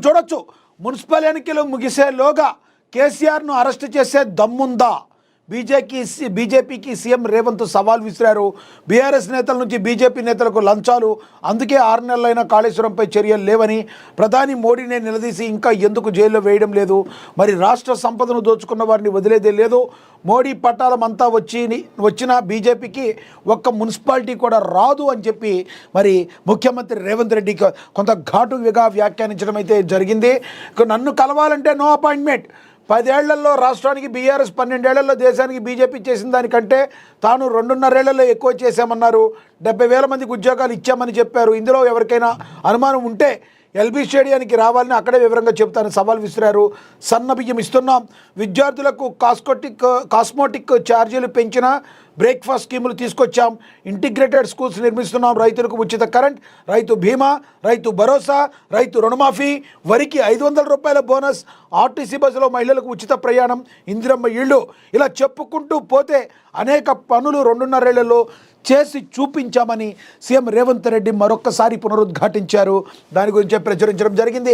చూడొచ్చు, మున్సిపల్ ఎన్నికలు ముగిసేలోగా కేసీఆర్ను అరెస్ట్ చేసే దమ్ముందా? బీజేపీకి సీఎం రేవంత్ సవాల్ విసిరారు. బీఆర్ఎస్ నేతల నుంచి బీజేపీ నేతలకు లంచాలు, అందుకే 6 నెలలైన కాళేశ్వరంపై చర్యలు లేవని ప్రధాని మోడీనే నిలదీసి ఇంకా ఎందుకు జైల్లో వేయడం లేదు? మరి రాష్ట్ర సంపదను దోచుకున్న వారిని వదిలేదే లేదు. మోడీ పట్టాలమంతా వచ్చిన బీజేపీకి ఒక్క మున్సిపాలిటీ కూడా రాదు అని చెప్పి మరి ముఖ్యమంత్రి రేవంత్ రెడ్డి కొంత ఘాటుగా వ్యాఖ్యానించడం అయితే జరిగింది. నన్ను కలవాలంటే నో అపాయింట్మెంట్. 10 ఏళ్లలో రాష్ట్రానికి బీఆర్ఎస్, 12 ఏళ్లలో దేశానికి బీజేపీ చేసిన దానికంటే తాను 2.5 ఏళ్లలో ఎక్కువ చేశామన్నారు. 70,000 మందికి ఉద్యోగాలు ఇచ్చామని చెప్పారు. ఇందులో ఎవరికైనా అనుమానం ఉంటే ఎల్బీ స్టేడియానికి రావాలని అక్కడే వివరంగా చెబుతానని సవాల్ విసిరారు. సన్న బియ్యం ఇస్తున్నాం, విద్యార్థులకు కాస్మోటిక్ ఛార్జీలు పెంచిన బ్రేక్ఫాస్ట్ స్కీములు తీసుకొచ్చాం, ఇంటిగ్రేటెడ్ స్కూల్స్ నిర్మిస్తున్నాం, రైతులకు ఉచిత కరెంట్, రైతు బీమా, రైతు భరోసా, రైతు రుణమాఫీ, వరికి 500 రూపాయల బోనస్, ఆర్టీసీ బస్సులో మహిళలకు ఉచిత ప్రయాణం, ఇందిరమ్మ ఇళ్ళు, ఇలా చెప్పుకుంటూ పోతే అనేక పనులు 2.5 ఏళ్లలో చేసి చూపించామని సీఎం రేవంత్ రెడ్డి మరొక్కసారి పునరుద్ఘాటించారు. దాని గురించే ప్రచురించడం జరిగింది.